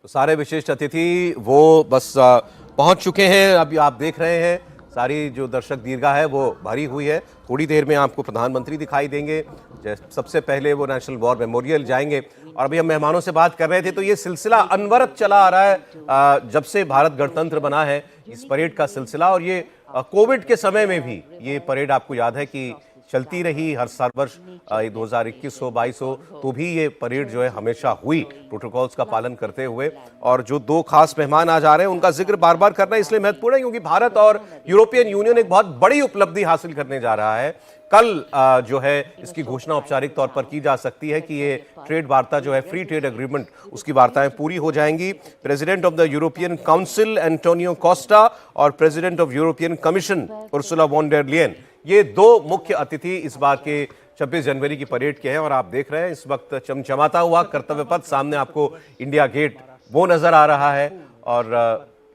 तो सारे विशिष्ट अतिथि वो बस पहुंच चुके हैं। अभी आप देख रहे हैं सारी जो दर्शक दीर्घा है वो भरी हुई है। थोड़ी देर में आपको प्रधानमंत्री दिखाई देंगे। सबसे पहले वो नेशनल वॉर मेमोरियल जाएंगे। और अभी हम मेहमानों से बात कर रहे थे तो ये सिलसिला अनवरत चला आ रहा है जब से भारत गणतंत्र बना है, इस परेड का सिलसिला। और ये कोविड के समय में भी ये परेड आपको याद है कि चलती रही हर साल वर्ष 2021 हो 22 हो तो भी ये परेड जो है हमेशा हुई प्रोटोकॉल्स का पालन करते हुए। और जो दो खास मेहमान आज आ रहे हैं उनका जिक्र बार बार करना इसलिए महत्वपूर्ण है क्योंकि भारत और यूरोपियन यूनियन एक बहुत बड़ी उपलब्धि हासिल करने जा रहा है। कल जो है इसकी घोषणा औपचारिक तौर पर की जा सकती है कि ये ट्रेड वार्ता जो है फ्री ट्रेड एग्रीमेंट उसकी वार्ताएं पूरी हो जाएंगी। President of the European council Antonio Costa और president of European commission Ursula von der Leyen, ये दो मुख्य अतिथि इस बार के 26 जनवरी की परेड के हैं। और आप देख रहे हैं इस वक्त चमचमाता हुआ कर्तव्य पथ सामने आपको इंडिया गेट वो नजर आ रहा है। और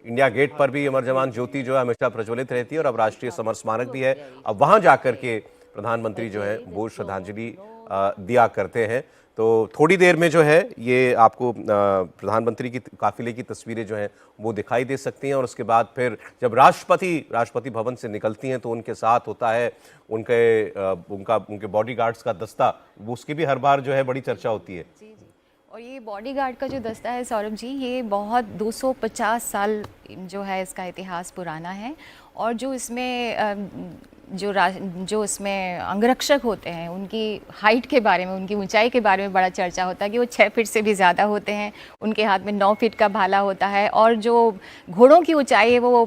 इंडिया गेट पर भी अमर जवान ज्योति जो है हमेशा प्रज्वलित रहती है और अब राष्ट्रीय समर स्मारक भी है। अब वहां जाकर के प्रधानमंत्री जो है वो श्रद्धांजलि दिया करते हैं। तो थोड़ी देर में जो है ये आपको प्रधानमंत्री की काफिले की तस्वीरें जो हैं वो दिखाई दे सकती हैं। और उसके बाद फिर जब राष्ट्रपति भवन से निकलती हैं तो उनके साथ होता है उनके बॉडीगार्ड्स का दस्ता, वो उसकी भी हर बार जो है बड़ी चर्चा होती है। और ये बॉडीगार्ड का जो दस्ता है सौरभ जी, ये बहुत 250 साल जो है इसका इतिहास पुराना है। और जो इसमें जो इसमें अंगरक्षक होते हैं उनकी हाइट के बारे में, उनकी ऊंचाई के बारे में बड़ा चर्चा होता है कि वो 6 फीट से भी ज़्यादा होते हैं। उनके हाथ में 9 फीट का भाला होता है और जो घोड़ों की ऊंचाई है वो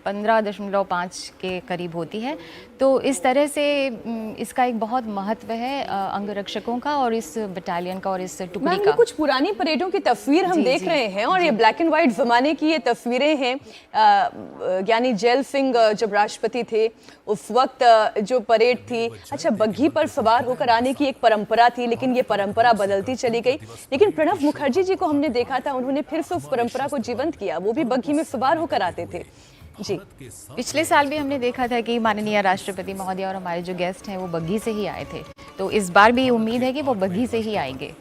15.5 के करीब होती है। तो इस तरह से इसका एक बहुत महत्व है अंगरक्षकों का और इस बटालियन का और इस टुकड़ी का। कुछ पुरानी परेडों की तस्वीर हम देख रहे हैं और ये ब्लैक एंड व्हाइट जमाने की ये तस्वीरें हैं। यानी जेल सिंह जब राष्ट्रपति थे उस वक्त जो परेड थी, अच्छा बग्घी पर सवार होकर आने की एक परंपरा थी लेकिन ये परंपरा बदलती चली गई। लेकिन प्रणब मुखर्जी जी को हमने देखा था, उन्होंने फिर से उस परंपरा को जीवंत किया, वो भी बग्घी में सवार होकर आते थे। जी, पिछले साल भी हमने देखा था कि माननीय राष्ट्रपति महोदय और हमारे जो गेस्ट हैं वो बग्घी से ही आए थे। तो इस बार भी उम्मीद है कि वो बग्घी से ही आएंगे।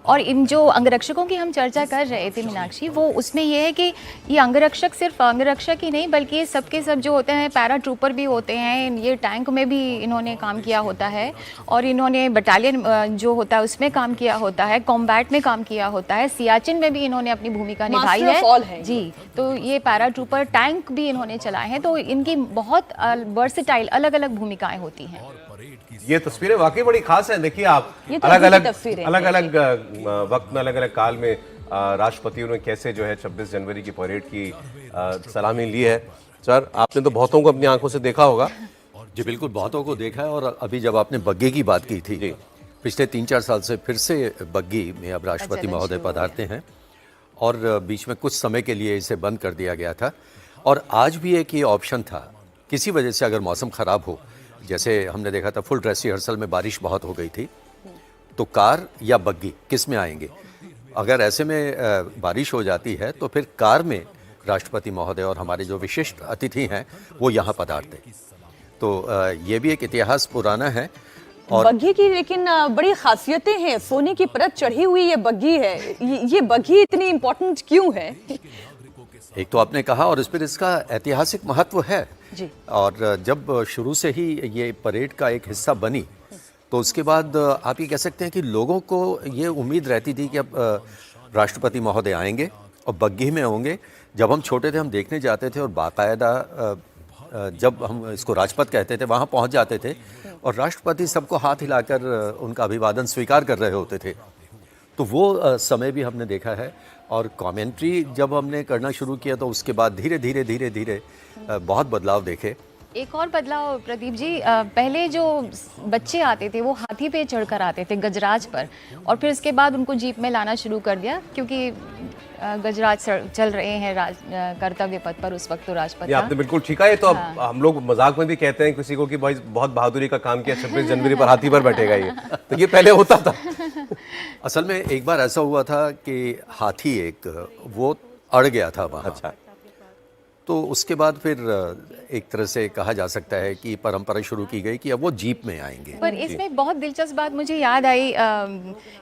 और इन जो अंगरक्षकों की हम चर्चा कर रहे थे मीनाक्षी, वो उसमें ये है कि ये अंगरक्षक सिर्फ अंगरक्षक ही नहीं बल्कि सबके सब जो होते हैं पैरा ट्रूपर भी होते हैं। ये टैंक में भी इन्होंने काम किया होता है और इन्होंने बटालियन जो होता है उसमें काम किया होता है, कॉम्बैट में काम किया होता है, सियाचिन में भी इन्होंने अपनी भूमिका निभाई है। जी, तो ये पैरा ट्रूपर टैंक भी इन्होंने चलाए हैं। तो इनकी बहुत वर्सेटाइल अलग अलग भूमिकाएं होती हैं। ये तस्वीरें वाकई बड़ी खास हैं। देखिए आप अलग अलग वक्त में अलग अलग काल में राष्ट्रपतियों ने कैसे जो है 26 जनवरी की परेड की सलामी ली है। सर, आपने तो बहुतों को अपनी आंखों से देखा होगा। जी बिल्कुल, बहुतों को देखा है। और अभी जब आपने बग्घी की बात की थी, पिछले 3-4 साल से फिर से बग्घी में अब राष्ट्रपति महोदय पधारते हैं और बीच में कुछ समय के लिए इसे बंद कर दिया गया था। और आज भी एक ये ऑप्शन था, किसी वजह से अगर मौसम ख़राब हो, जैसे हमने देखा था फुल ड्रेस रिहर्सल में बारिश बहुत हो गई थी, तो कार या बग्घी किस में आएंगे। अगर ऐसे में बारिश हो जाती है तो फिर कार में राष्ट्रपति महोदय और हमारे जो विशिष्ट अतिथि हैं वो यहाँ पधारते। तो ये भी एक इतिहास पुराना है। और बग्घी की लेकिन बड़ी खासियतें हैं। सोने की परत चढ़ी हुई ये बग्घी है। ये बग्घी इतनी इम्पोर्टेंट क्यों है? एक तो आपने कहा और इस पर इसका ऐतिहासिक महत्व है जी। और जब शुरू से ही ये परेड का एक हिस्सा बनी तो उसके बाद आप ये कह सकते हैं कि लोगों को ये उम्मीद रहती थी कि अब राष्ट्रपति महोदय आएंगे और बग्घी में होंगे। जब हम छोटे थे हम देखने जाते थे और बाकायदा जब हम इसको राजपथ कहते थे वहाँ पहुँच जाते थे और राष्ट्रपति सबको हाथ हिलाकर उनका अभिवादन स्वीकार कर रहे होते थे। तो वो समय भी हमने देखा है। और कमेंट्री जब हमने करना शुरू किया तो उसके बाद धीरे धीरे बहुत बदलाव देखे। एक और बदलाव प्रदीप जी, पहले जो बच्चे आते थे वो हाथी पे चढ़कर आते थे गजराज पर, और फिर उसके बाद उनको जीप में लाना शुरू कर दिया क्योंकि गजराज चल रहे हैं कर्तव्य पथ पर उस वक्त तो राजपथ। आपने बिल्कुल ठीक है। तो अब हम लोग मजाक में भी कहते हैं किसी को कि भाई बहुत बहादुरी का काम किया, 26 जनवरी पर हाथी पर बैठेगा ये। तो ये पहले होता था। असल में एक बार ऐसा हुआ था कि हाथी एक वो अड़ गया था वहाँ। अच्छा। तो उसके बाद फिर एक तरह से कहा जा सकता है कि परंपरा शुरू की गई कि अब वो जीप में आएंगे। पर इसमें बहुत दिलचस्प बात मुझे याद आई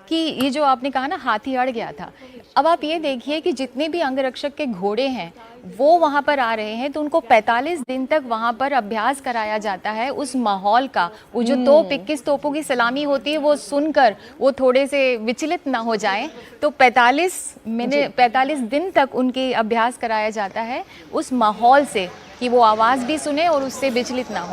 कि ये जो आपने कहा ना हाथी अड़ गया था। अब आप ये देखिए कि जितने भी अंगरक्षक के घोड़े हैं वो वहाँ पर आ रहे हैं, तो उनको 45 दिन तक वहाँ पर अभ्यास कराया जाता है उस माहौल का। वो जो तोप 21 तोपों की सलामी होती है वो सुनकर वो थोड़े से विचलित ना हो जाएं, तो 45 दिन तक उनके अभ्यास कराया जाता है उस माहौल से कि वो आवाज़ भी सुने और उससे विचलित ना हो।